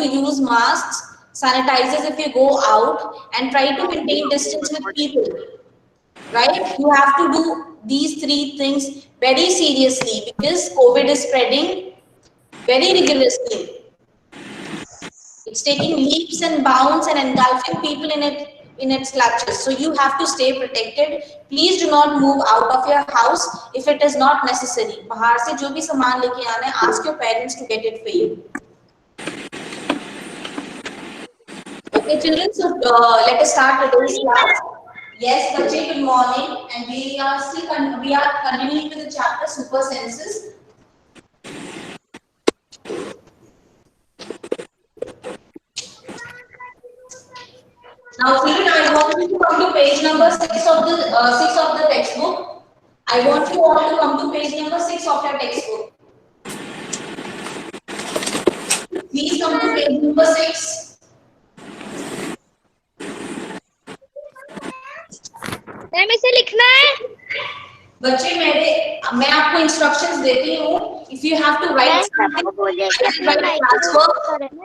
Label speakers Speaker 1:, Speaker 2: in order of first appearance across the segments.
Speaker 1: to use masks, sanitizers if you go out, and try to maintain distance with people, right? You have to do these 3 things very seriously because COVID is spreading very rigorously. It's taking leaps and bounds and engulfing people in its clutches. So you have to stay protected. Please do not move out of your house if it is not necessary. बाहर से जो भी सामान लेके आना है, ask your parents to get it for you. Okay, children. So let us start today's class. Yes, बच्चे, good morning, and we are continuing with the chapter super senses. Now, children, I want you to come to page number 6 of the textbook. I want you all to come to page number 6 of your textbook. Please come to page number 6.
Speaker 2: Ma'am इसे लिखना है।
Speaker 1: बच्चे मैं आपको instructions देती हूँ. If you have to write something, classwork.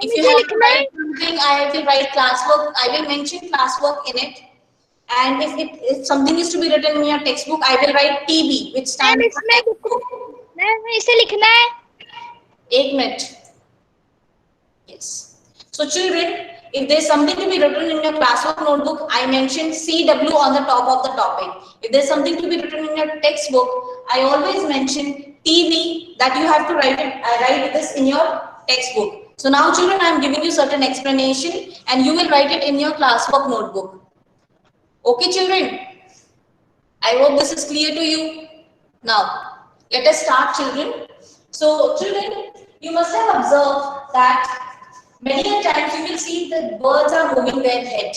Speaker 1: If you have to write something, I will write classwork. I will mention classwork in it. And if something is to be written in your textbook, I will write TB, which stands for.
Speaker 2: Ma'am इसे लिखना है।
Speaker 1: 1 minute. Yes. So children, if there's something to be written in your classwork notebook, I mentioned CW on the top of the topic. If there's something to be written in your textbook, I always mention TV, that you have to write this in your textbook. So now children, I am giving you certain explanation and you will write it in your classwork notebook. Okay children? I hope this is clear to you. Now, let us start children. So children, you must have observed that many a times you will see that birds are moving their head.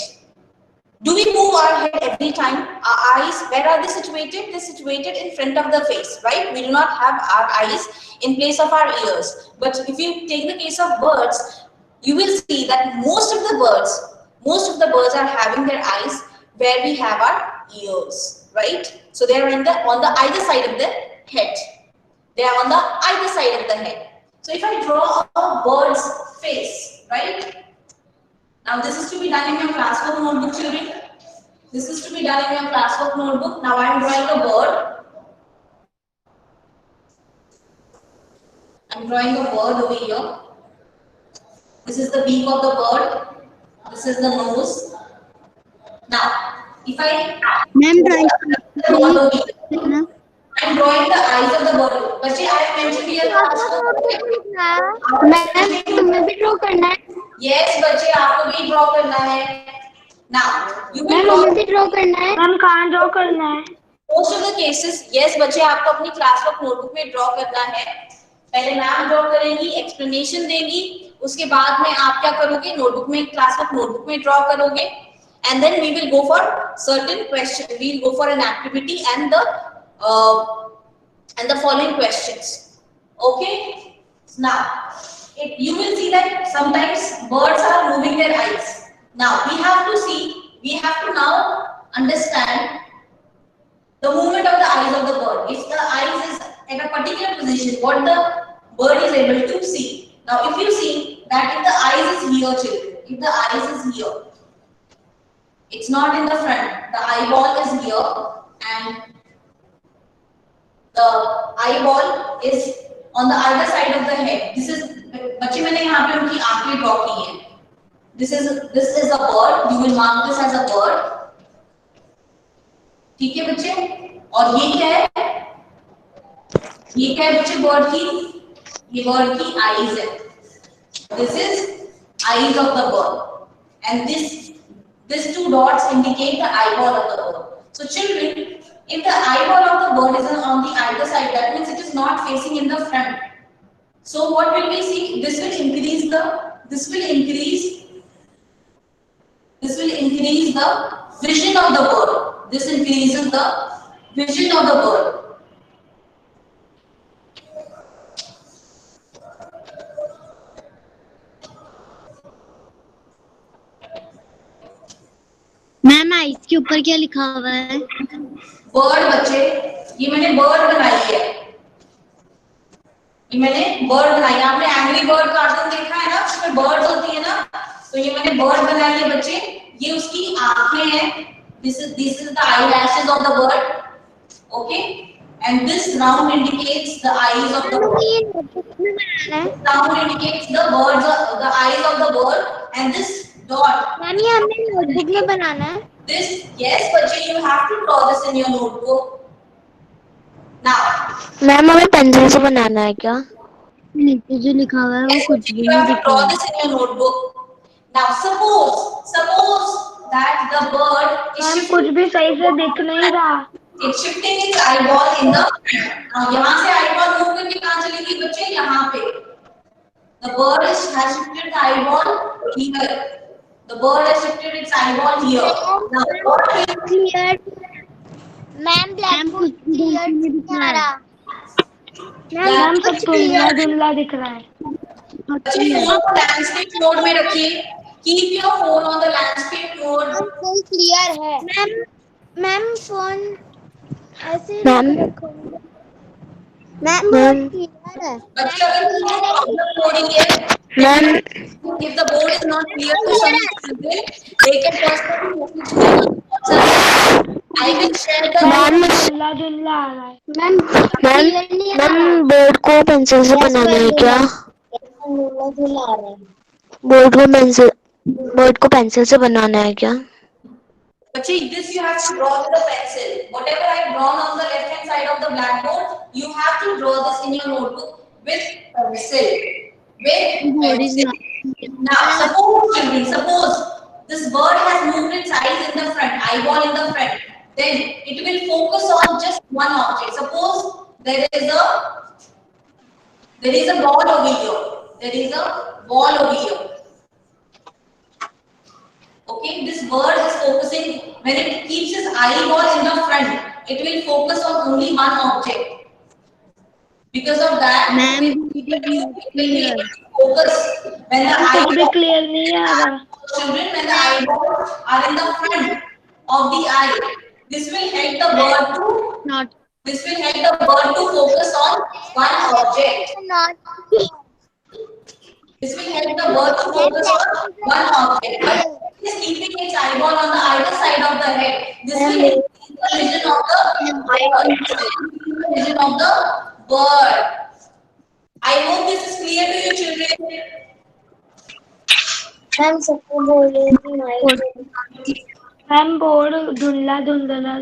Speaker 1: Do we move our head every time? Our eyes, where are they situated? They're situated in front of the face, right? We do not have our eyes in place of our ears. But if you take the case of birds, you will see that most of the birds are having their eyes where we have our ears, right? So they are on the either side of the head. They are on the either side of the head. So if I draw a bird's face, right? Now this is to be done in your classwork notebook, children. This is to be done in your classwork notebook. Now I am drawing a bird. I'm drawing a bird over here. This is the beak of the bird. This is the nose. Now, if I I'm drawing the eyes of the bird. बच्चे, I have mentioned here
Speaker 2: ma'am भी draw करना है।
Speaker 1: Yes, बच्चे, आपको भी draw करना है. Now, you will
Speaker 2: draw करना है। मैम कहाँ ड्रॉ करना है?
Speaker 1: Most of the cases, yes, बच्चे, आपको अपनी क्लासवर्क नोटबुक में ड्रॉ करना है. पहले मैम ड्रॉ करेंगी, एक्सप्लेनेशन देंगी, उसके बाद में आप क्या करोगे? नोटबुक में, क्लासवर्क नोटबुक में ड्रॉ करोगे. And then we will go for certain question. We will go for an activity and the following questions. Okay. Now, you will see that sometimes birds are moving their eyes. Now we have to now understand the movement of the eyes of the bird. If the eyes is at a particular position, what the bird is able to see. Now, if you see that if the eyes is here, children, if the eyes is here, it's not in the front. The eyeball is here, and the eyeball is on the other side of the head. This is बच्चे मैंने यहाँ पे उनकी आंखें draw की हैं. This is a bird. You will mark this as a bird. ठीक है बच्चे? और ये क्या है? ये क्या है बच्चे? बर्ड की, ये बर्ड की आईज है. This is eyes of the bird, and these 2 dots indicate the eyeball of the bird. So children, if the eyeball of the bird is on the either side, that means it is not facing in the front. So what will we see? This will increase the vision of the bird. This increases the vision of the bird.
Speaker 2: Ma'am ice के ऊपर क्या लिखा हुआ है?
Speaker 1: Bird बच्चे, ये मैंने bird बनाई है. ये मैंने बर्ड बनाई. आपने एंग्री बर्ड कार्टून देखा है ना, उसमें बर्ड्स होती है तो ये मैंने बर्ड बनाई है बच्चे, ये उसकी आंखें हैं, this is the eye lashes of the bird, okay, and this round indicates the eyes of the bird,
Speaker 2: ये notebook में बनाना है।
Speaker 1: Round indicates the birds, the eyes of the bird, and this dot,
Speaker 2: ma'am ये हमें notebook में बनाना है।
Speaker 1: this, yes बच्चे, you have to draw this in your notebook. Now
Speaker 2: ma'am हमें pencil से बनाना है क्या? नीचे जो लिखा हुआ है वो
Speaker 1: yes
Speaker 2: कुछ
Speaker 1: बच्चे,
Speaker 2: भी
Speaker 1: you
Speaker 2: नहीं
Speaker 1: have to
Speaker 2: दिख
Speaker 1: draw
Speaker 2: रहा है।
Speaker 1: this in your notebook. Now suppose that the bird is
Speaker 3: ma'am
Speaker 1: shifting,
Speaker 3: कुछ भी सही से दिख नहीं रहा।
Speaker 1: it's shifting its eyeball in the, now यहाँ से eyeball move करके कहाँ चलेगी बच्चे, यहाँ पे, the bird has shifted the eyeball here, the bird has shifted its eyeball here. Now the bird will,
Speaker 2: clear ma'am black board clear नहीं आ रहा।
Speaker 3: मैम सब धुंधला धुंधला दिख रहा है।
Speaker 1: बच्चे फोन को लैंडस्केप मोड में रखिए, keep your phone on the landscape mode.
Speaker 2: Full clear है। मैम फोन ऐसे रखो। मैम क्लियर है।
Speaker 1: बच्चे अगर कोई प्रॉब्लम हो रही है,
Speaker 2: ma'am
Speaker 1: if the board is not clear to some children, they can personally message me on WhatsApp. I will share the
Speaker 3: धुंधला धुंधला आ रहा है।
Speaker 2: मैम बोर्ड को पेंसिल से बनाना है क्या? बोर्ड को पेंसिल से बनाना है क्या?
Speaker 1: बच्चे, this you have to draw with a pencil. Whatever I have drawn on the left hand side of the blackboard, you have to draw this in your notebook with pencil. With pencil. Now, suppose this bird has moved its eyes in the front, eyeball in the front. Then it will focus on just one object. Suppose there is a ball over here. There is a ball over here. Okay, this bird is focusing, when it keeps its eyeball in the front, it will focus on only one object. Because of that,
Speaker 2: Ma'am,
Speaker 1: it will be able to focus when the
Speaker 3: कुछ भी
Speaker 1: eyeball,
Speaker 3: clear नहीं आ रहा।
Speaker 1: children, when the eyeballs are in the front of the eye, this will help the bird to focus on one object. This will help the bird to focus on one object. But it is keeping its eyeball on the either side of the head. This will increase the vision of the bird. I hope this is clear to you, children.
Speaker 2: Ma'am सबको बोलिए कि
Speaker 3: ma'am board धुंधला धुंधला।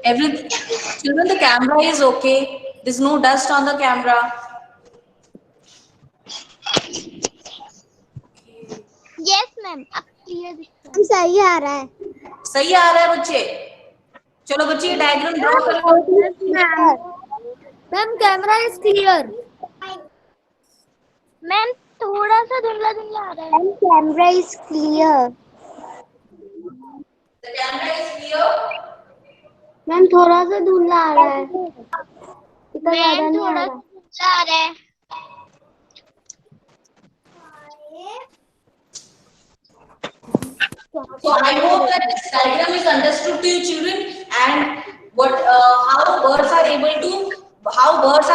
Speaker 1: Everything, children, the camera is okay. There's no dust on the camera.
Speaker 2: Yes ma'am अब clear दिख रहा है। सही आ रहा है।
Speaker 1: सही आ रहा है बच्चे? चलो बच्चे, ये डायग्राम ड्रॉ करो।
Speaker 2: Ma'am camera is clear. Ma'am थोड़ा सा धुंधला धुंधला आ रहा है। Ma'am camera is clear.
Speaker 1: The camera is clear.
Speaker 2: Ma'am थोड़ा सा धुंधला आ रहा है। मैम थोड़ा धुंधला आ रहा है।
Speaker 1: So I hope that this diagram is understood to you, children, and how birds are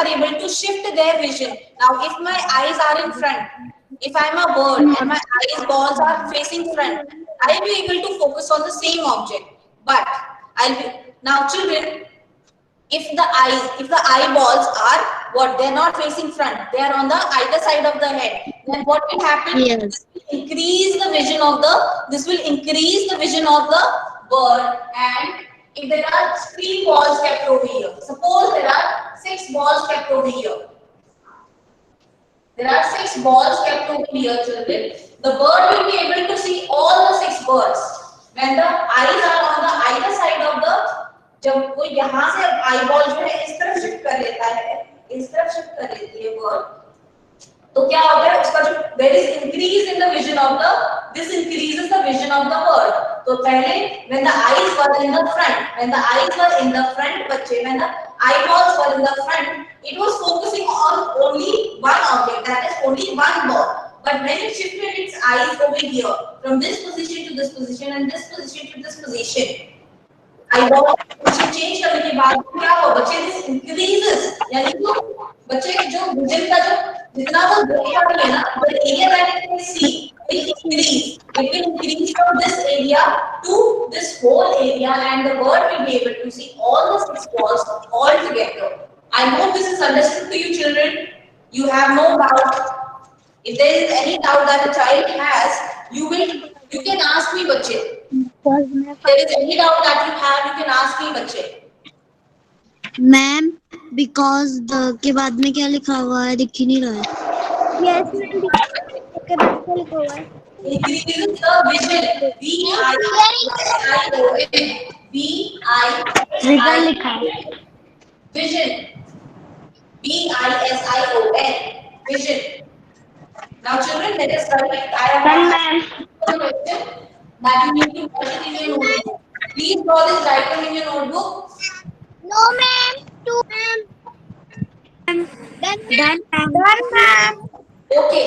Speaker 1: able to shift their vision. Now, if my eyes are in front, if I am a bird and my eyes balls are facing front, I will be able to focus on the same object. But now, children, if the eyeballs are what, they're not facing front, they are on the either side of the head, then what will happen?
Speaker 2: Yes.
Speaker 1: This will increase the vision of the bird. And if there are 3 balls kept over here, suppose there are 6 balls kept over here. There are 6 balls kept over here, children. The bird will be able to see all the 6 birds. When the eyes are on the either side of the, जब वो यहाँ से eyeball जो है इस तरफ shift कर लेता है, इस तरफ शिफ्ट कर लेती है bird, तो क्या होता है उसका जो there is increase in the vision of the, this increases the vision of the bird. तो पहले when the eyes were in the front, बच्चे, when the eyeballs were in the front, it was focusing on only one object, that is only one ball. But when it shifted its eyes over here, from this position to this position and this position to this position, eyeball position change करने के बाद क्या होगा बच्चे, this increases, यानी कि बच्चे जो vision का जो जितना वो देखा है ना, the area that it can see will increase. It will increase from this area to this whole area, and the bird will be able to see all the 6 balls all together. I hope this is understood to you, children. You have no doubt. If there is any doubt that a child has, you can ask me, बच्चे. If there is any doubt that you have, you can ask me, बच्चे.
Speaker 2: Ma'am because the के बाद में क्या लिखा हुआ है दिख ही नहीं रहा है। यस मैम के बाद क्या लिखा हुआ है?
Speaker 1: Increases the vision. VISION.
Speaker 3: Vision लिखा है।
Speaker 1: Vision. VISION. Vision. Now, children, let us write. I have
Speaker 3: ma'am
Speaker 1: a question that you need to write it in your notebook. Please draw this diagram in your notebook.
Speaker 2: No ma'am two ma'am done ma'am
Speaker 1: Okay.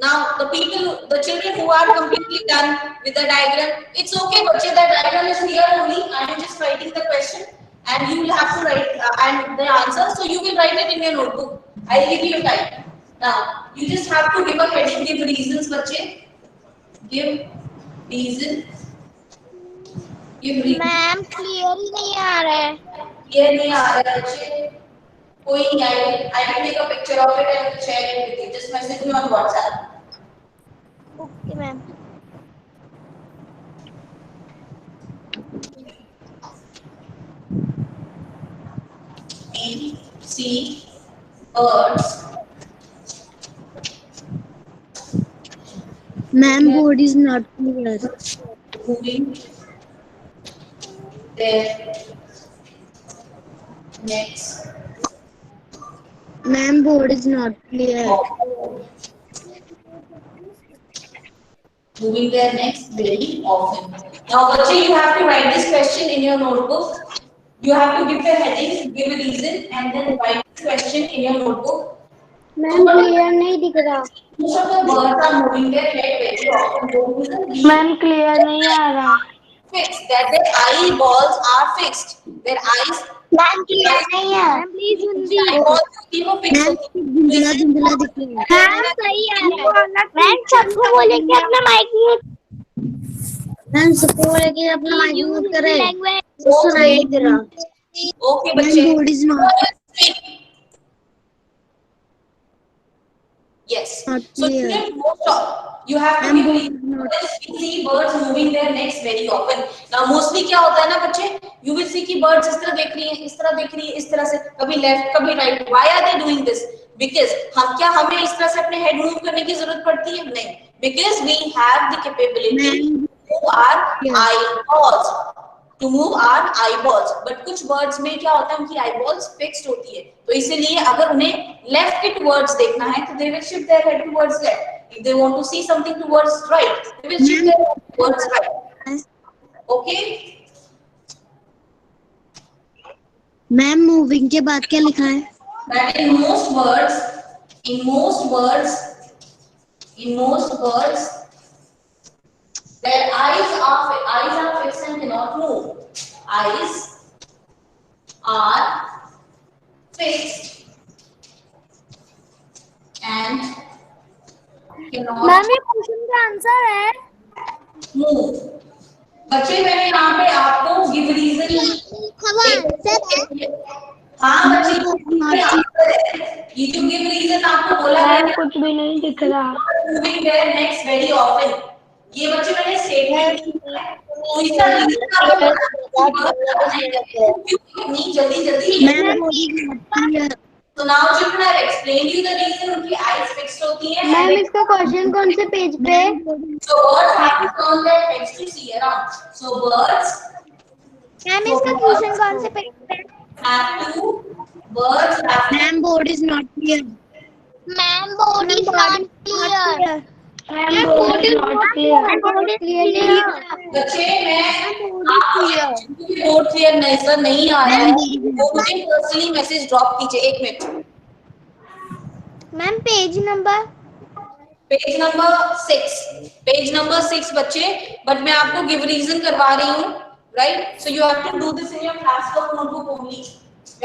Speaker 1: Now, the children who are completely done with the diagram, it's okay, bache, the diagram is here only. I am just writing the question, and you will have to write and the answer. So you will write it in your notebook. I'll give you time. Now, you just have to give a heading, give reasons, bache. Give reason. Give reason.
Speaker 2: Ma'am clear ही नहीं आ रहा है।
Speaker 1: Clear नहीं आ रहा है बच्चे? कोई नहीं, I will take a picture of it and share it with you. Just message me on WhatsApp.
Speaker 2: Okay ma'am.
Speaker 1: We see birds.
Speaker 2: Ma'am board is not clear.
Speaker 1: Moving their necks.
Speaker 2: Ma'am board is not clear.
Speaker 1: Moving their necks very often. Now, Bache, you have to write this question in your notebook. You have to give the heading, give a reason, and then write this question in your notebook.
Speaker 2: Ma'am clear नहीं दिख रहा।
Speaker 1: Most of the birds are moving their head very often. Those are the
Speaker 3: ma'am clear नहीं आ रहा।
Speaker 1: fixed, that their eyeballs are fixed. Their eyes.
Speaker 2: Ma'am clear नहीं है। Ma'am please Hindi.
Speaker 1: Eyeballs तीनों fixed
Speaker 2: ma'am
Speaker 1: होती हैं.
Speaker 2: धुंधला धुंधला दिख रहा है। मैम सही आ रहा है। मैम सबको बोलेंगे अपना माइक म्यूट। मैम सबको बोलेंगे अपना माइक म्यूट करें। सुनाई नहीं दे रहा।
Speaker 1: Okay, बच्चे.
Speaker 2: Ma'am board is not
Speaker 1: Yes.
Speaker 2: Not
Speaker 1: So
Speaker 2: clear.
Speaker 1: children, most of you have to
Speaker 2: I'm
Speaker 1: give
Speaker 2: bored
Speaker 1: reason.
Speaker 2: not.
Speaker 1: We see birds moving their necks very often. Now mostly क्या होता है ना बच्चे, you will see कि birds इस तरह देख रही हैं, इस तरह देख रही हैं, इस तरह से, कभी left, कभी right. Why are they doing this? Because हमें इस तरह से अपने head move करने की जरूरत पड़ती है? नहीं. Because we have the capability to move our eyeballs. To move our eyeballs, but कुछ birds में क्या होता है, उनकी eyeballs fixed होती है, तो इसीलिए अगर उन्हें left के towards देखना है, तो they will shift their head towards left. If they want to see something towards right, they will shift their head towards right. Okay?
Speaker 2: Ma'am moving के बाद क्या लिखा है?
Speaker 1: That in most birds, their eyes are fixed and cannot move. Eyes are fixed and cannot
Speaker 2: ma'am ये question का answer है।
Speaker 1: move. बच्चे मैंने यहाँ पे आपको give reason हाँ बच्चे ये जो give reason आपको बोला है
Speaker 3: मैम कुछ भी नहीं दिख रहा।
Speaker 1: moving their necks very often. ये बच्चे मैंने statement
Speaker 2: ma'am
Speaker 1: So now children, I have explained you the reason उनकी eyes fixed होती हैं.
Speaker 2: मैम इसका क्वेश्चन कौन से पेज पे?
Speaker 1: So birds have to turn their heads to see around. So birds.
Speaker 2: Ma'am इसका क्वेश्चन कौन से पेज पे?
Speaker 1: Birds have to.
Speaker 2: Ma'am board is not clear. Ma'am board is not clear.
Speaker 3: Ma'am board is not clear.
Speaker 1: बच्चे मैं board clear नहीं sir नहीं आ रहा है, वो मुझे पर्सनली मैसेज ड्रॉप कीजिए 1 मिनट।
Speaker 2: मैम पेज नंबर
Speaker 1: 6 बच्चे, बट मैं आपको गिव रीजन करवा रही हूँ, right? So you have to do this in your class work notebook only.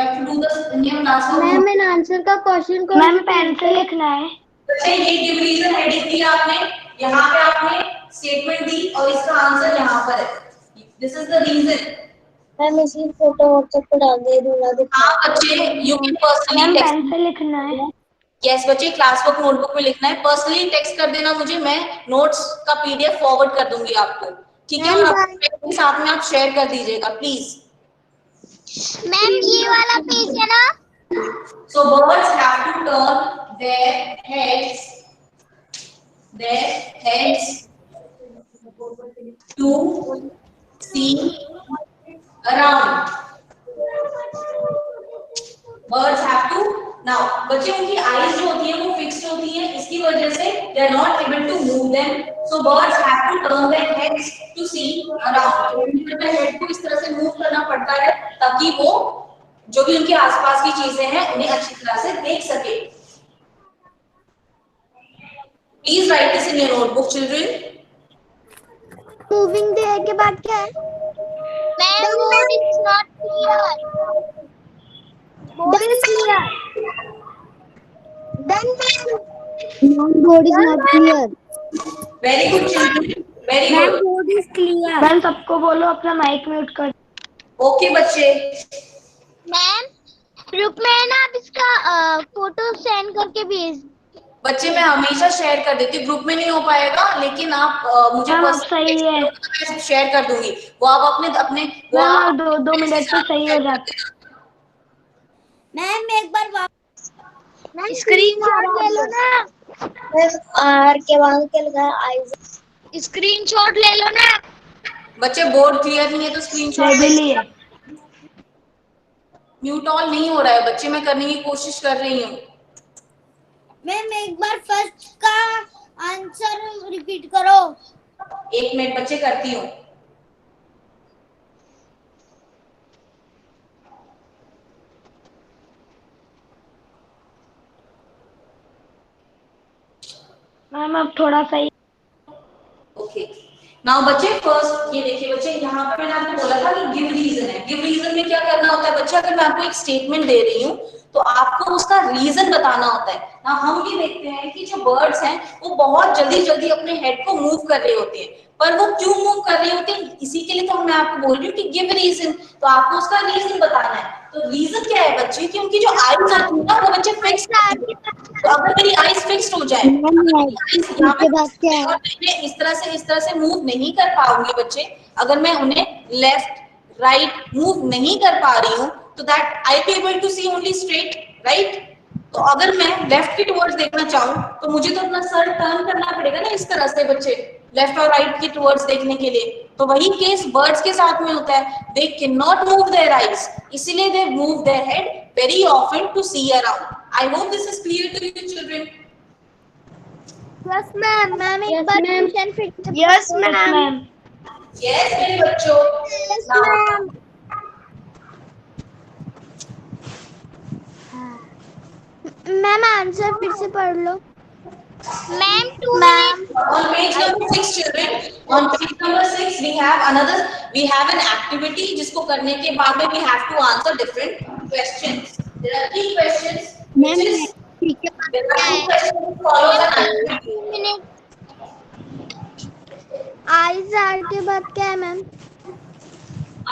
Speaker 1: You have to do the Indian classwork.
Speaker 2: Ma'am इन answer का question को
Speaker 3: मैम पेन से लिखना है।
Speaker 1: बच्चे ये गिव रीजन हेडिंग दी आपने, यहाँ पे आपने स्टेटमेंट दी और इसका आंसर यहाँ पर है। This is the reason.
Speaker 2: Ma'am इसकी फोटो व्हाट्सएप पे डाल दे दूंगा।
Speaker 1: हाँ बच्चे, you can
Speaker 3: ma'am
Speaker 1: personally
Speaker 3: pen
Speaker 1: text.
Speaker 3: से लिखना है।
Speaker 1: यस बच्चे, क्लासवर्क नोटबुक में लिखना है। पर्सनली टेक्स्ट कर देना मुझे, मैं नोट्स का पीडीएफ फॉरवर्ड कर दूंगी आपको, ठीक है? और अपने साथ में आप शेयर कर दीजिएगा प्लीज।
Speaker 2: मैम ये वाला पेज है ना?
Speaker 1: So birds have to turn their heads to see around. Birds have to now. बच्चे उनकी आईज जो होती है वो फिक्स्ड होती है, इसकी वजह से they are not able to move them. So birds have to turn their heads to see around. उनके हेड को इस तरह से मूव करना पड़ता है ताकि वो जो भी उनके आसपास की चीजें हैं उन्हें अच्छी तरह से देख सके। Please write this in your notebook, children.
Speaker 2: Moving day के बाद क्या है? Ma'am board is not clear. Board is clear. Done ma'am. Board is not clear.
Speaker 1: Very good, children. Very
Speaker 2: ma'am
Speaker 1: good.
Speaker 2: Board is clear.
Speaker 3: Ma'am सबको बोलो अपना mic mute कर।
Speaker 1: Okay, बच्चे।
Speaker 2: Ma'am group में ना आप इसका फोटो सेंड करके भेज।
Speaker 1: बच्चे मैं हमेशा शेयर कर देती हूँ, ग्रुप में नहीं हो पाएगा, लेकिन आप मुझे
Speaker 3: मैम अब
Speaker 1: पर्सनली
Speaker 3: सही है।
Speaker 1: मैं शेयर कर दूंगी, वो आप अपने अपने वो
Speaker 3: मैम
Speaker 1: आप
Speaker 3: अब 2 मिनट में सही हो जाता।
Speaker 2: मैम एक बार वापस स्क्रीनशॉट ले लो ना। आर के बाद क्या लगा? आइज स्क्रीनशॉट ले लो ना।
Speaker 1: बच्चे बोर्ड क्लियर नहीं है तो स्क्रीनशॉट
Speaker 3: ले लिए।
Speaker 1: म्यूट ऑल नहीं हो रहा है बच्चे, मैं करने की कोशिश कर रही हूँ।
Speaker 2: मैम एक बार फर्स्ट का आंसर रिपीट करो।
Speaker 1: 1 मिनट बच्चे, करती हूँ।
Speaker 3: मैम अब थोड़ा सही।
Speaker 1: ओके नाउ बच्चे फर्स्ट ये देखिए बच्चे, यहाँ पे मैंने आपको बोला था कि गिव रीजन है। गिव रीजन में क्या करना होता है बच्चे, अगर मैं आपको एक स्टेटमेंट दे रही हूँ तो आपको उसका रीजन बताना होता है ना। हम ये देखते हैं कि जो बर्ड्स हैं वो बहुत जल्दी जल्दी अपने हेड को मूव कर रहे होते हैं, पर वो क्यों मूव कर रहे होते हैं, इसी के लिए तो मैं आपको बोल रही हूँ कि गिव रीजन, तो आपको उसका रीजन बताना है। तो रीजन क्या है बच्चे कि उनकी जो आईज आती है ना वो बच्चे फिक्स, तो अगर मेरी आईज फिक्स्ड हो जाए इस तरह से मूव नहीं कर पाऊंगी बच्चे, अगर मैं उन्हें लेफ्ट राइट मूव नहीं कर पा रही हूँ तो that I be able to see only straight, right? तो अगर मैं लेफ्ट की टुवर्ड्स देखना चाहूँ तो मुझे तो अपना सर टर्न करना पड़ेगा ना इस तरह से बच्चे, लेफ्ट और राइट की टुवर्ड्स देखने के लिए। तो वही केस बर्ड्स के साथ में होता है, they can not move their eyes, इसीलिए they move their head very often to see around. I hope this is clear to you children.
Speaker 2: Yes ma'am. Ma'am एक बार क्वेश्चन फिर।
Speaker 3: Yes ma'am.
Speaker 1: यस मेरे बच्चों।
Speaker 2: Yes ma'am. मैम आंसर फिर से पढ़ लो। Ma'am 2 minute.
Speaker 1: On page number 6 children, on page number 6 we have an activity जिसको करने के बाद में we have to answer different questions. There are 3 questions.
Speaker 2: Ma'am ठीक है।
Speaker 1: There are 2 questions to follow the activity.
Speaker 2: 2 minute. Eyes are के बाद क्या है मैम?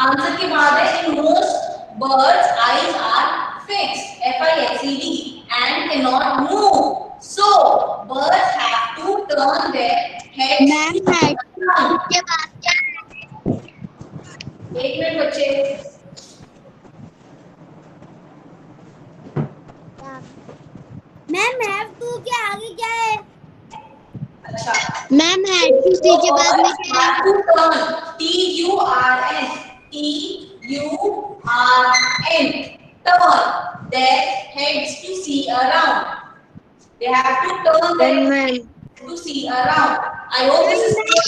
Speaker 1: Answer के बाद है in most birds eyes are fixed, F-I-X-E-D, and cannot move. So birds have to turn their heads.
Speaker 2: Ma'am के बाद क्या है?
Speaker 1: 1 मिनट बच्चे।
Speaker 2: मैम हैव टू के आगे क्या है?
Speaker 1: अच्छा
Speaker 2: मैम हैव टू सी के बाद में क्या है?
Speaker 1: T-U-R-N, T-U-R-N, turn their heads to see around. They have to turn their heads to see around. I hope this is clear.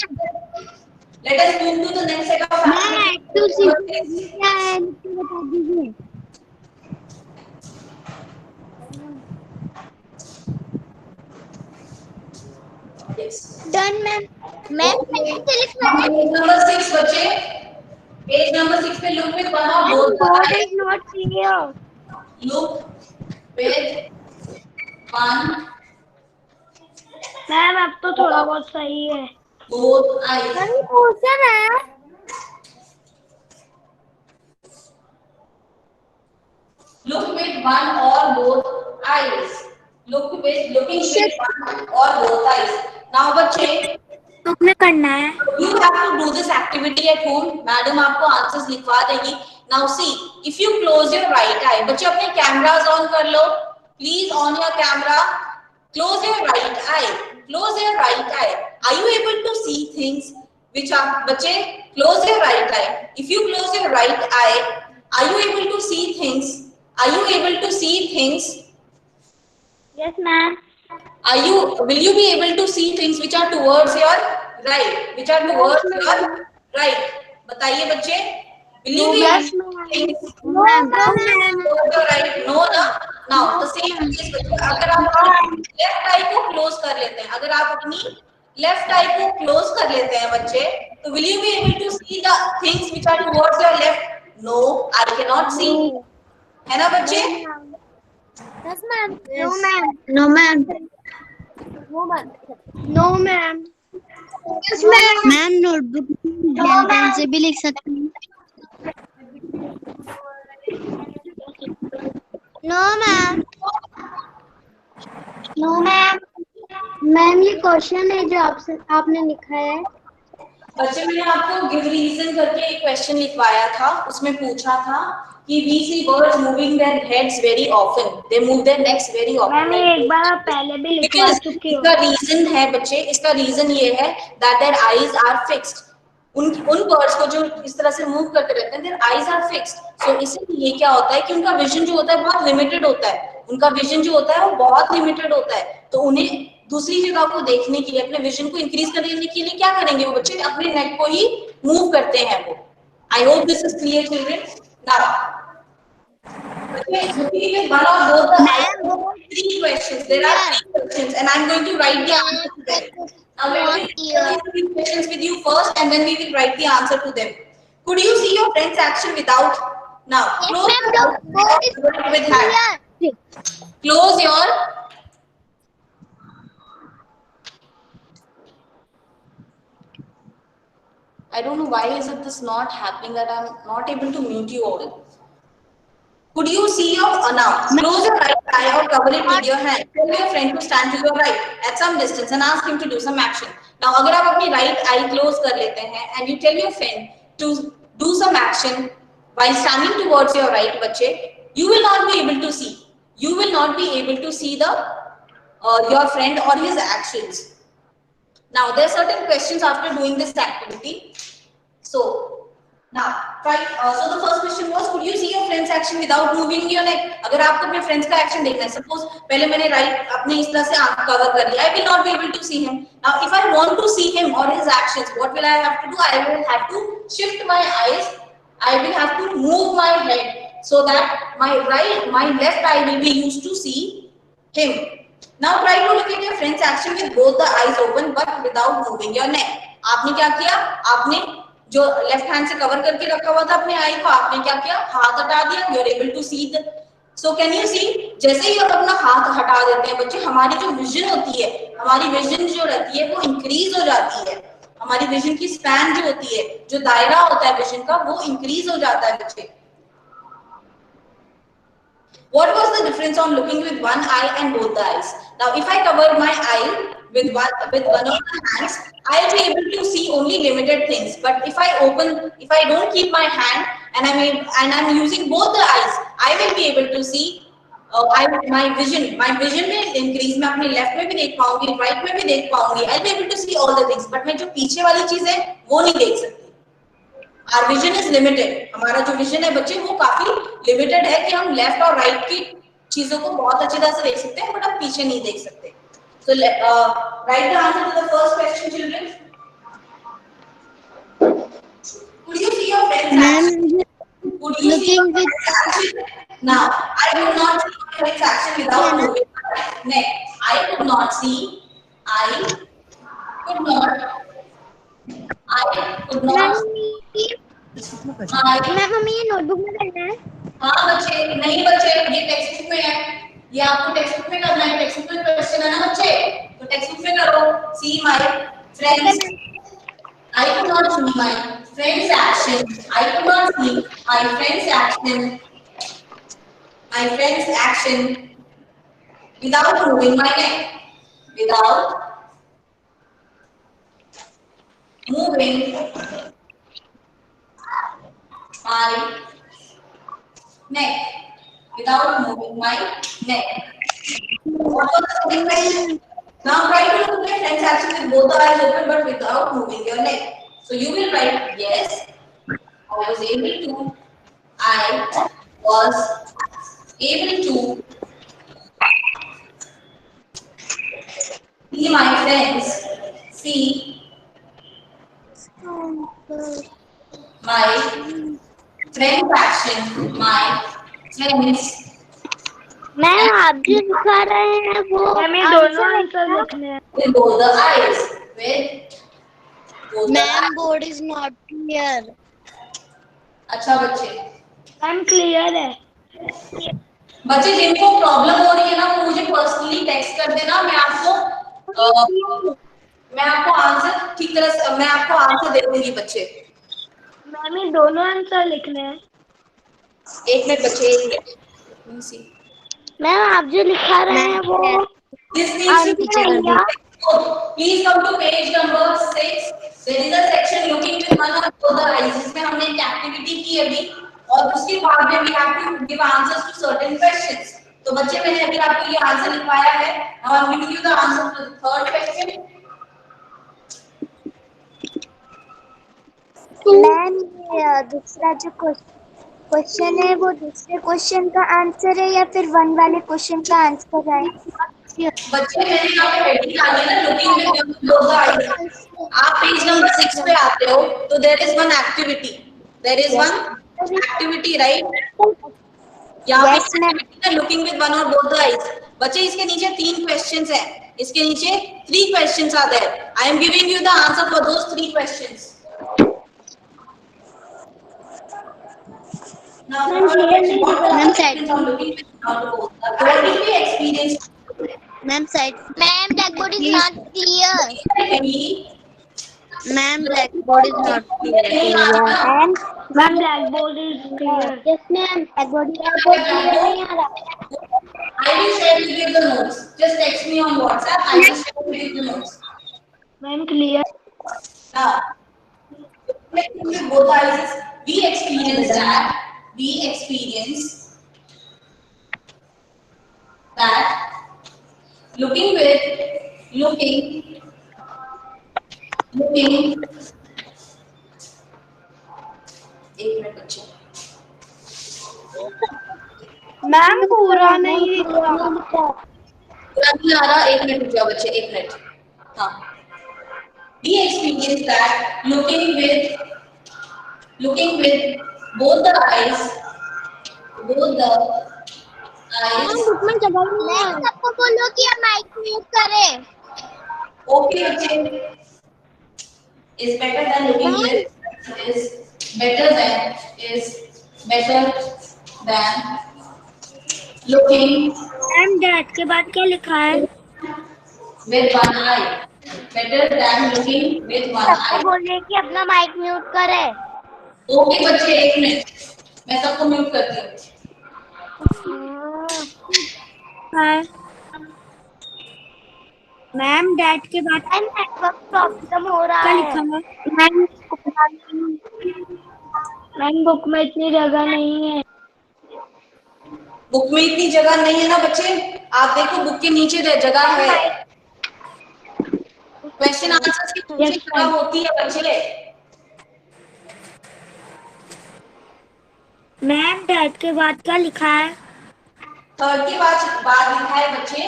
Speaker 1: Let us move to the next set of
Speaker 2: ma'am have to see
Speaker 1: activities.
Speaker 2: क्या है बता दीजिए।
Speaker 1: Yes.
Speaker 2: Done ma'am. Ma'am कैसे लिखना है?
Speaker 1: Page number 6 बच्चे, page number 6 पे look with one or both the
Speaker 3: board
Speaker 1: eyes.
Speaker 3: Is not clear.
Speaker 1: look with one,
Speaker 3: ma'am अब तो थोड़ा बहुत सही है।
Speaker 1: both eyes.
Speaker 2: क्वेश्चन है।
Speaker 1: Look with one or both eyes. Looking with one or both eyes. Now बच्चे,
Speaker 2: तुमने करना है।
Speaker 1: you have to do this activity at home. Madam आपको आंसर्स लिखवा देगी. Now see, if you close your right eye, बच्चे अपने cameras on कर लो. Please on your camera. Close your right eye. Close your right eye. Are you able to see things which are बच्चे? Close your right eye. If you close your right eye, are you able to see things? Are you able to see things?
Speaker 2: Yes, ma'am.
Speaker 1: Will you be able to see things which are towards your right? Which are towards your right? बताइए बच्चे. Will you be able to see things
Speaker 2: No, ma'am.
Speaker 1: towards your right? No ना. Now the same case बच्चे. अगर आप अपनी left eye को close कर लेते हैं, अगर आप अपनी left eye को close कर लेते हैं बच्चे, तो will you be able to see the things which are towards your left? No, I cannot see. है ना बच्चे?
Speaker 2: Yes, ma'am. No, ma'am. No, ma'am. No, ma'am.
Speaker 3: No ma'am.
Speaker 2: Yes, ma'am. Ma'am notebook pen से भी लिख सकते हैं। No, ma'am. No, ma'am. Ma'am ये question है जो आपने लिखा है।
Speaker 1: बच्चे मैंने आपको गिव रीजन करके एक क्वेश्चन लिखवाया था. उसमें पूछा था कि we see birds moving their heads very often. They move their necks very often.
Speaker 3: Ma'am ये एक बार आप पहले भी लिखवा चुके हो।
Speaker 1: इसका रीजन है बच्चे, इसका रीजन ये है that their eyes are fixed. उन बर्ड्स को जो इस तरह से मूव करते रहते हैं, their eyes are fixed. So इसलिए क्या होता है कि उनका विजन जो होता है बहुत लिमिटेड होता है. उनका विजन जो होता है वो बहुत लिमिटेड होता है. तो उन्हें दूसरी जगह को देखने के लिए, अपने विजन को इंक्रीज करने के लिए क्या करेंगे वो बच्चे? अपने नेक को ही मूव करते हैं वो. आई hope this is clear children. Now one or both the three questions. There are three questions, and I'm going to write the answer to them. Now let me discuss these questions with you first, and then we will write the answer to them. Could you see your friend's action without? Now close your with hand. Close your. I don't know why is it this not happening that I'm not able to mute you all. Could you see your now? Close your right eye or cover it with your hand. Tell your friend to stand to your right at some distance and ask him to do some action. Now, अगर आप अपनी right eye close कर लेते हैं and you tell your friend to do some action while standing towards your right, बच्चे, you will not be able to see. You will not be able to see the your friend or his actions. Now, there are certain questions after doing this activity. So. Now, try. So the first question was, could you see your friend's action without moving your neck? अगर आपको अपने friends का action देखना है, suppose पहले मैंने right अपने इस तरह से आँख cover कर लिया, I will not be able to see him. Now, if I want to see him or his actions, what will I have to do? I will have to shift my eyes. I will have to move my head so that my left eye will be used to see him. Now, try to look at your friend's action with both the eyes open but without moving your neck. आपने क्या किया? आपने जो left hand से cover करके रखा हुआ था अपने आई को, आपने क्या किया? हाथ हटा दिया. You are able to see the. So can you see? जैसे ही आप अपना हाथ हटा देते हैं बच्चे, हमारी जो विजन होती है, हमारी विजन जो रहती है वो इंक्रीज हो जाती है. हमारी विजन की स्पैन जो होती है, जो दायरा होता है विजन का, वो इंक्रीज हो जाता है बच्चे. What was the difference on looking with one eye and both the eyes? Now, if I cover my eye with one of the hands, I'll be able to see only limited things. But if I don't keep my hand and I'm using both the eyes, I will be able to see. My vision will increase. मैं अपने left में भी देख पाऊंगी, right में भी देख पाऊंगी. I'll be able to see all the things. But मैं जो पीछे वाली चीज है वो नहीं देख सकती. Our vision is limited. हमारा जो विजन है बच्चे वो काफी लिमिटेड है कि हम लेफ्ट और राइट की चीजों को बहुत अच्छी तरह से देख सकते हैं, बट हम पीछे नहीं देख सकते. So write the answer to the first question, children. Could you see your friend's action? Could you see your friend's action? Now, I could not see my friend's action without moving my neck. I could not see. I could not.
Speaker 2: Ma'am हमें ये notebook में करना है.
Speaker 1: हाँ बच्चे, नहीं बच्चे, ये टेक्स्ट बुक में है, ये आपको टेक्स्ट बुक में करना है, टेक्स्ट बुक में क्वेश्चन है ना बच्चे, तो टेक्स्ट बुक में करो। See my friends, I could not see my friend's action. I could not see my friend's action. My friend's action without moving my neck. Without moving my neck. Without moving my neck. What was the second question? Now try to look at friend's action with both the eyes open but without moving your neck. So you will write yes. I was able to. I was able to see my friends. See my friend's action. My friends
Speaker 2: ma'am आप जो दिखा रहे हैं वो
Speaker 3: ma'am ये दोनों answer लिखने हैं।
Speaker 1: with both the eyes. With both the eyes.
Speaker 2: Ma'am board is not clear.
Speaker 1: अच्छा बच्चे,
Speaker 3: मैम क्लियर है।
Speaker 1: बच्चे जिनको प्रॉब्लम हो रही है ना वो मुझे पर्सनली टेक्स्ट कर देना, मैं आपको आंसर ठीक तरह से मैं आपको आंसर दे दूंगी बच्चे।
Speaker 3: मैम ये दोनों आंसर लिखने हैं।
Speaker 1: एक मिनट बच्चे, एक मिनट।
Speaker 2: मैम आप जो लिखा रहे हैं वो
Speaker 1: This needs to be please come to page number 6. There is a section looking with one or both the eyes जिसमें हमने एक एक्टिविटी की अभी और उसके बाद में we have to give answers to certain questions. तो बच्चे मैंने अभी आपको ये आंसर लिखवाया है। Now I am giving you the answer to the third question.
Speaker 2: Ma'am दूसरा जो क्वेश्चन है वो दूसरे क्वेश्चन का आंसर है या फिर वन वाले क्वेश्चन का आंसर है?
Speaker 1: बच्चे मैंने यहाँ पे हेडिंग डाली है ना looking with both the eyes. आप पेज नंबर 6 पे आते हो तो there is one activity, right? यहाँ पे लुकिंग विद वन और बोथ द आईज। बच्चे इसके नीचे 3 क्वेश्चंस हैं, इसके नीचे 3 questions are there. I am giving you the answer for those 3 questions. Now,
Speaker 2: ma'am side
Speaker 1: experience.
Speaker 2: Ma'am side ma'am blackboard is not clear. Ma'am blackboard is not clear.
Speaker 3: Ma'am blackboard is clear.
Speaker 2: Yes ma'am black board नहीं आ रहा।
Speaker 1: I will share with you the notes. Just text me on WhatsApp. I will share with you the notes.
Speaker 3: Ma'am clear.
Speaker 1: Now, with both eyes, we experience that. Looking एक minute बच्चे,
Speaker 3: ma'am पूरा नहीं
Speaker 1: पूरा नहीं आ रहा, एक minute रुक जाओ बच्चे, एक मिनट। हाँ, we experience that looking with both the eyes
Speaker 2: book में जगह नहीं है। सबको बोलो कि आप माइक म्यूट करें।
Speaker 1: okay बच्चे, is better than looking with is better than looking
Speaker 3: ma'am that के बाद क्या लिखा है?
Speaker 1: with one eye, better than looking with one
Speaker 2: सबको
Speaker 1: eye।
Speaker 2: बोलिए कि अपना माइक म्यूट करें।
Speaker 1: ओके बच्चे, एक मिनट, मैं सबको म्यूट करती हूँ।
Speaker 3: मैम डैट के बाद
Speaker 2: नेटवर्क प्रॉब्लम हो रहा
Speaker 3: क्या
Speaker 2: है।
Speaker 3: लिखा है? मैम बुक में इतनी जगह नहीं है।
Speaker 1: बुक में इतनी जगह नहीं है ना बच्चे, आप देखो बुक के नीचे जगह है। क्वेश्चन आंसर्स की नीचे जगह होती है बच्चे।
Speaker 3: मैम डैट के बाद क्या लिखा है?
Speaker 1: थर्ड के बाद लिखा है बच्चे,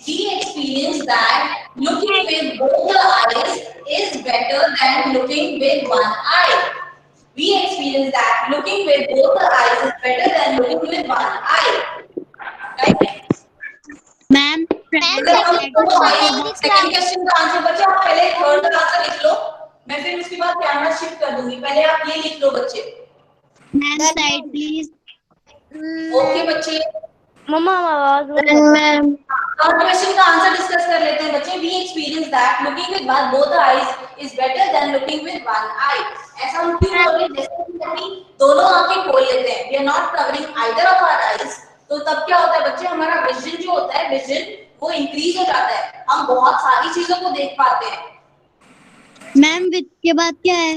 Speaker 1: we experience that looking with both the eyes is better than looking with one eye. We experience that looking with both the eyes is better than looking with one eye. Right?
Speaker 2: Ma'am
Speaker 1: second question का answer बच्चे, आप पहले third का answer लिख लो, मैं फिर उसके बाद कैमरा शिफ्ट कर दूंगी। पहले आप ये लिख लो बच्चे।
Speaker 2: Ma'am side please.
Speaker 1: ओके बच्चे,
Speaker 3: मम्मा आवाज
Speaker 2: मैम
Speaker 1: और क्वेश्चन का आंसर डिस्कस कर लेते हैं बच्चे। We experience that looking with one both eyes is better than looking with one eye. ऐसा हम क्यों बोल रहे हैं? जैसे कि हम दोनों आंखें खोल लेते हैं, we are not covering either of our eyes, तो तब क्या होता है बच्चे, हमारा विजन जो होता है, विजन वो इंक्रीज हो जाता है, हम बहुत सारी चीजों को देख पाते हैं।
Speaker 2: मैम विद के बाद क्या है?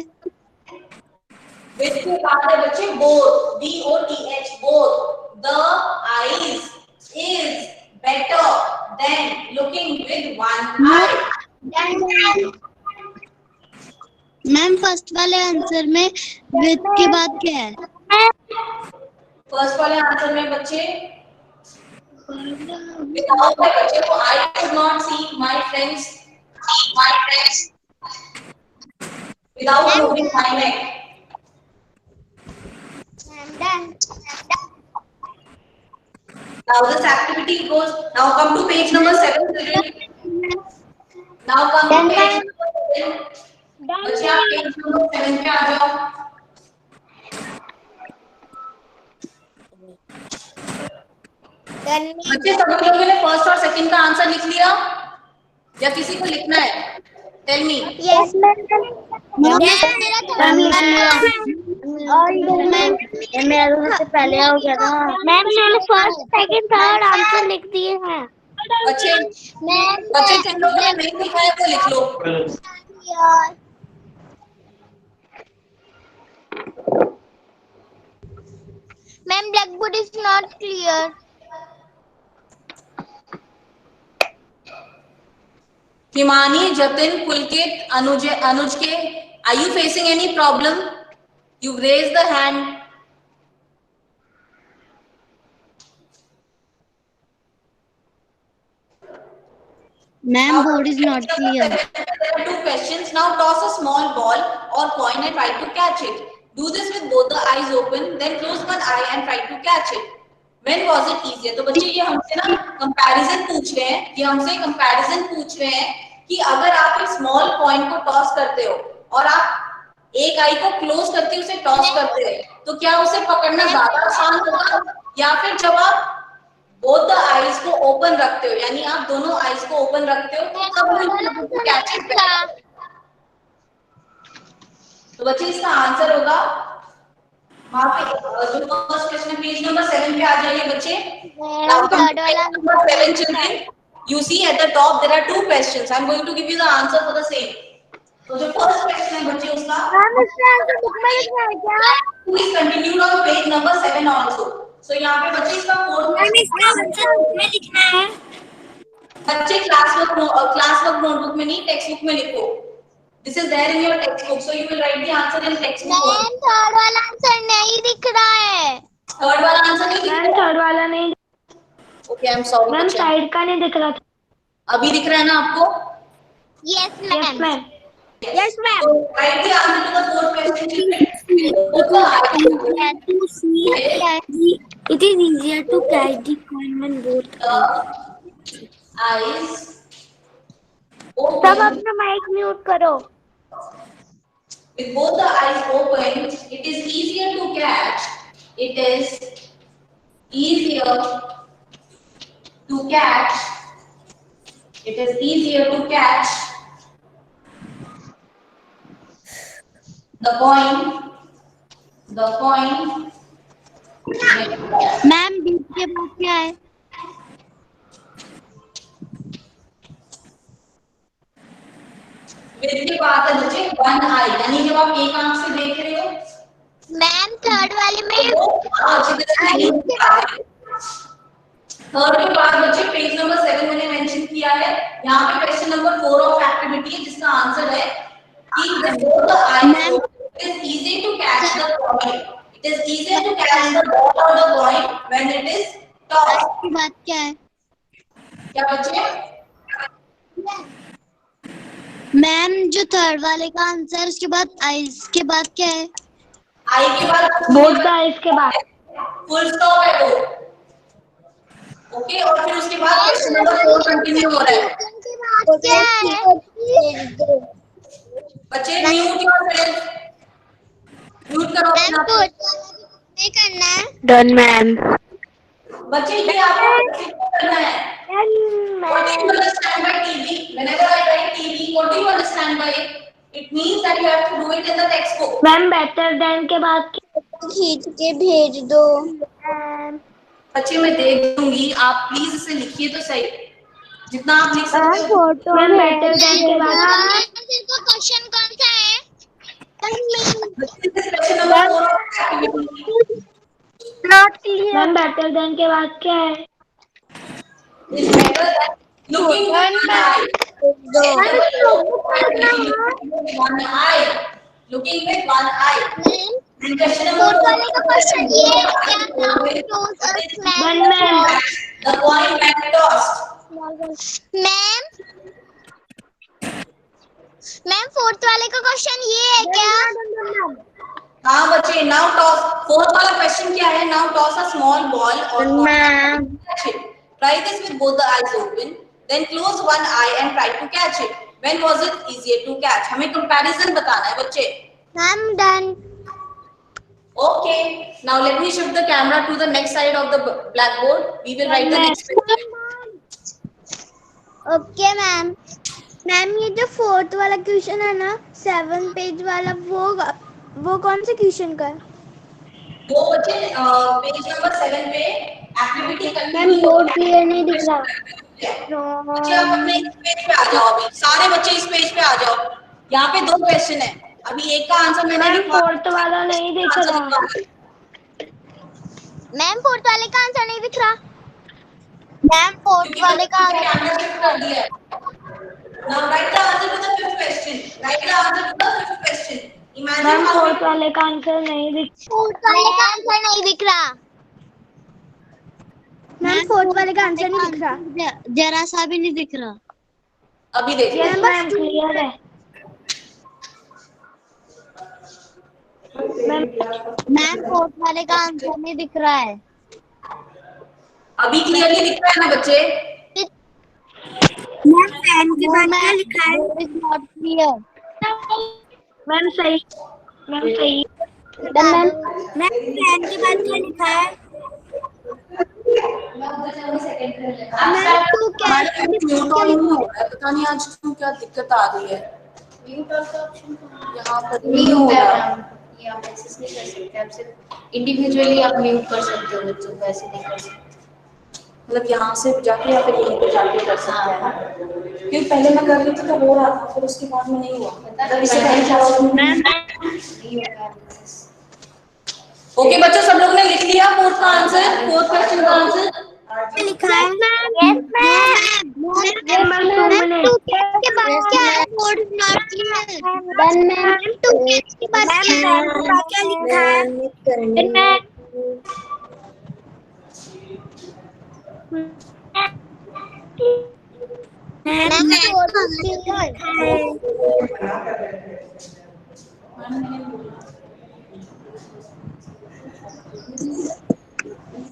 Speaker 1: विद के बाद है बच्चे both, B O T H, both the eyes is better than looking with one eye।
Speaker 2: Ma'am first वाले आंसर में विद के बाद क्या है?
Speaker 1: फर्स्ट वाले आंसर में बच्चे without है बच्चे को I could not see my friends without moving my neck। Now this activity goes, now come to page number 7 children। Now come to page number 7। बच्चे आप पेज नंबर 7 पे आ जाओ। बच्चे सब लोगों ने फर्स्ट और सेकंड का आंसर लिख लिया या किसी को लिखना है? Tell me.
Speaker 2: Yes ma'am. मेरा से पहले हो गया था मैम। मैंने फर्स्ट सेकंड थर्ड आंसर लिख दिए हैं
Speaker 1: बच्चे जिन लोगों ने नहीं लिखा है वो लिख लो।
Speaker 2: Ma'am blackboard is not clear.
Speaker 1: Himani, Jatin, Pulkit, Anuj के, are you facing any problem? You raise the hand.
Speaker 2: Ma'am, board is not clear.
Speaker 1: There are two questions. Now toss a small ball or coin and try to catch it. Do this with both the eyes open, then close one eye and try to catch it. When was it easier? तो बच्चे ये हमसे ना comparison पूछ रहे हैं, ये हमसे कंपैरिजन पूछ रहे हैं कि अगर आप एक स्मॉल कॉइन को टॉस करते हो और आप एक आई को क्लोज करके उसे टॉस करते हो, तो क्या उसे पकड़ना ज्यादा आसान होगा या फिर जब आप both the eyes को ओपन रखते हो, यानी आप दोनों आईज को ओपन रखते हो, तो तब कैच इट बेटर। तो बच्चे इसका आंसर होगा वहां पे जो फर्स्ट क्वेश्चन है पेज नंबर 7 पे आ जाइए बच्चे। Number 7 children, you see at the top there are two questions. I am going to give you the answer for the same. तो जो फर्स्ट क्वेश्चन है बच्चे उसका please continue on page number 7 also. So यहाँ पे बच्चे इसका fourth में लिखना है। बच्चे क्लासवर्क नोटबुक में नहीं, टेक्स्ट बुक में लिखो। This is there in your textbook, so you will write the answer in textbook.
Speaker 2: Ma'am third वाला आंसर नहीं दिख रहा है।
Speaker 1: थर्ड वाला आंसर नहीं दिख रहा है?
Speaker 3: थर्ड वाला नहीं।
Speaker 1: Okay, I'm sorry.
Speaker 3: Ma'am side का नहीं दिख रहा था।
Speaker 1: अभी दिख रहा है ना आपको?
Speaker 2: Yes ma'am.
Speaker 1: Yes ma'am. So write the answer to the fourth question.
Speaker 2: It is easier to catch the coin when both
Speaker 1: eyes
Speaker 2: सब अपना माइक म्यूट करो।
Speaker 1: With both the eyes open, it is easier to catch. It is easier to catch. It is easier to catch the coin.
Speaker 2: Ma'am बीच के बाद क्या है?
Speaker 1: With के बाद है बच्चे वन आई, यानी जब आप एक आंख से देख रहे हो।
Speaker 2: मैम थर्ड वाले में
Speaker 1: थर्ड के बाद बच्चे पेज नंबर 7 मैंने मेंशन किया है, यहाँ पे क्वेश्चन नंबर 4 ऑफ एक्टिविटी है जिसका आंसर है कि both the eyes it is easy to catch the coin. It is easier to catch the ball or the coin when it is tossed.
Speaker 2: इसके बाद क्या है?
Speaker 1: क्या बच्चे?
Speaker 2: मैम जो थर्ड वाले का आंसर उसके बाद आईज के बाद क्या है?
Speaker 1: आई के बाद
Speaker 3: बोथ द आईज के बाद
Speaker 1: फुल स्टॉप है वो। ओके, और फिर उसके बाद क्वेश्चन नंबर 4 कंटिन्यू हो रहा है।
Speaker 2: क्या है?
Speaker 1: बच्चे म्यूट योरसेल्फ, म्यूट करो अपना।
Speaker 2: नहीं करना है।
Speaker 3: Done ma'am.
Speaker 1: बच्चे ये आपको कैसे करना है? What do you understand by TV? Whenever I write TV, what do you understand by it? It means that you have to do it in the textbook.
Speaker 3: Ma'am better than के बाद
Speaker 2: खींच के भेज दो।
Speaker 1: बच्चे मैं देख दूंगी, आप प्लीज इसे लिखिए तो सही, जितना आप लिख सकते हो।
Speaker 2: फोटो
Speaker 3: मैम बेटर देन के बाद
Speaker 2: क्वेश्चन कौन सा है?
Speaker 1: Question number 4 of activity
Speaker 2: note clear.
Speaker 3: Ma'am better than के बाद क्या है?
Speaker 1: is better than looking with one eye. One eye. Looking with one eye. And question number
Speaker 2: photo
Speaker 1: 4.
Speaker 2: वाले का क्वेश्चन ये है क्या?
Speaker 3: Done ma'am.
Speaker 1: The coin when tossed.
Speaker 2: Ma'am fourth वाले का क्वेश्चन ये है क्या?
Speaker 1: हाँ बच्चे, now toss. Fourth वाला question क्या है? Now toss a small ball or catch it. Try this with both the eyes open. Then close one eye and try to catch it. When was it easier to catch? हमें comparison बताना है बच्चे.
Speaker 2: Ma'am done.
Speaker 1: Okay. Now let me shift the camera to the next side of the blackboard. We will write the next question.
Speaker 2: Okay ma'am. Ma'am ये जो fourth वाला question है ना 7 page वाला, वो कौन से क्वेश्चन का है?
Speaker 1: वो बच्चे पेज नंबर 7 पे एक्टिविटी
Speaker 2: मैम बोर्ड क्लियर नहीं दिख रहा।
Speaker 1: बच्चे आप अपने इस पेज पे आ जाओ, अभी सारे बच्चे इस पेज पे आ जाओ। यहाँ पे 2 क्वेश्चन है, अभी एक का आंसर मैंने
Speaker 3: मैम
Speaker 1: लिखवा
Speaker 3: फोर्थ वाला नहीं दिख रहा।
Speaker 2: मैम फोर्थ वाले का आंसर नहीं दिख रहा। मैम फोर्थ वाले का
Speaker 1: कैमरा शिफ्ट कर दिया है। Now write the answer to the 5th question. Write the answer to the 5th question. Imagine
Speaker 3: ma'am
Speaker 1: how
Speaker 3: fourth वाले का आंसर नहीं दिख
Speaker 2: फोर्थ वाले का आंसर नहीं दिख रहा। मैम फोर्थ वाले का आंसर नहीं दिख रहा, जरा सा भी नहीं दिख रहा।
Speaker 1: अभी देखिए।
Speaker 3: यस मैम क्लियर है।
Speaker 2: मैम फोर्थ वाले का आंसर नहीं दिख रहा है।
Speaker 1: अभी क्लियरली दिख रहा है ना बच्चे?
Speaker 2: मैम फैन के बाद क्या लिखा है? Not clear.
Speaker 3: मैम सही। मैम सही।
Speaker 2: मैम फैन के बाद क्या लिखा है?
Speaker 1: पता नहीं आज क्यों क्या दिक्कत आ रही है। यहाँ पर नहीं हो रहा।
Speaker 4: ये आप एक्सेस नहीं कर सकते, आप सिर्फ इंडिविजुअली आप म्यूट कर सकते हो बच्चों को, ऐसे नहीं कर सकते।
Speaker 1: मतलब यहाँ से जाके या फिर यहीं पे जाके कर सकते हैं ना? क्योंकि पहले मैं कर रही थी तो हो रहा था, फिर उसके बाद में नहीं हुआ। मतलब इससे पहले क्या हुआ?
Speaker 4: नहीं होगा एक्सेस।
Speaker 1: ओके बच्चों, सब लोग ने लिख लिया फोर्थ का आंसर, फोर्थ क्वेश्चन का आंसर
Speaker 2: लिखा है? Yes ma'am. मैम 2 के बाद क्या है? Fourth not clear. Done ma'am. 2 के बाद क्या लिखा है? Done ma'am.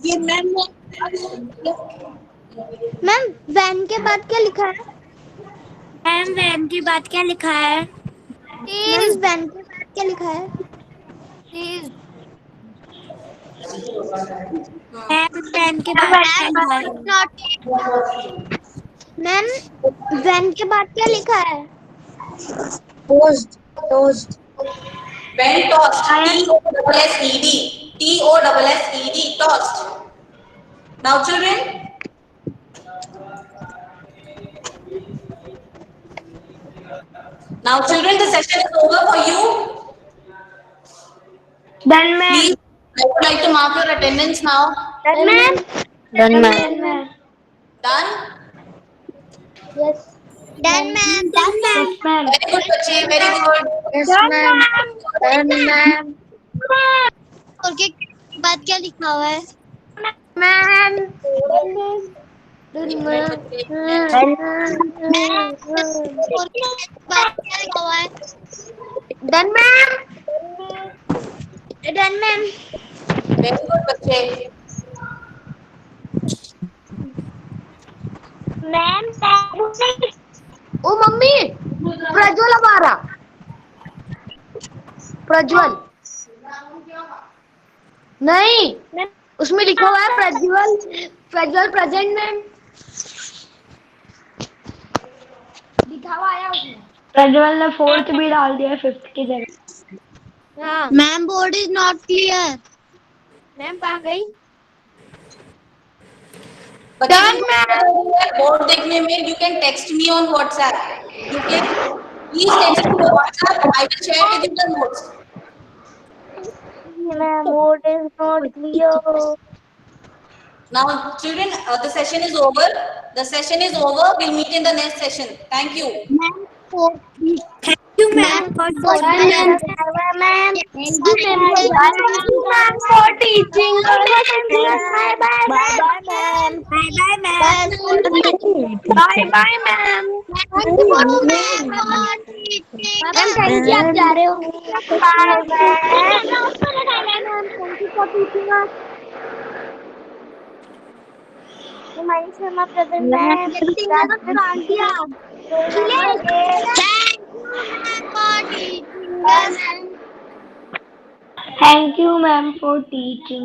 Speaker 2: ये मैम वैन के बाद क्या लिखा है? मैम वैन के बाद क्या लिखा है? मैम वैन के बाद क्या लिखा है? मैम वैन के बाद क्या लिखा है? मैम वैन के बाद क्या लिखा है? Toast.
Speaker 1: when tossed, T-O-S-S-E-D, T-O-S-S-E-D, tossed. Now children, the session is over for you.
Speaker 3: Done ma'am.
Speaker 1: Please, I would like to mark your attendance now.
Speaker 2: Done ma'am.
Speaker 3: Done ma'am.
Speaker 1: Done?
Speaker 2: Yes. Done ma'am. Done ma'am.
Speaker 3: Ma'am.
Speaker 1: Very good, बच्चे, very good.
Speaker 2: Yes ma'am. Done ma'am. और के बाद क्या लिखा हुआ है? Ma'am.
Speaker 1: एक minute बच्चे,
Speaker 2: और के बाद क्या लिखा हुआ है? Done ma'am. Done ma'am.
Speaker 1: very good बच्चे.
Speaker 2: मैम ओ मम्मी प्रज्वल हमारा प्रज्वल
Speaker 3: नहीं, उसमें लिखा हुआ है प्रज्वल, प्रज्वल प्रेजेंट में लिखा हुआ आया उसमें। प्रज्वल ने 4th भी डाल दिया 5th की जगह।
Speaker 2: हाँ ma'am board is not clear. Ma'am कहाँ गई?
Speaker 1: बोर्ड देखने में you can text me on WhatsApp. You can please text me on WhatsApp. I will share with you the notes.
Speaker 2: Ma'am board is not clear.
Speaker 1: Now, children, the session is over. The session is over. We'll meet in the next session. Thank you.
Speaker 2: Thank you ma'am for teaching. Bye bye ma'am. Bye bye ma'am.
Speaker 3: Ma'am thank you, आप जा रहे हो? Thank you, ma'am, for teaching.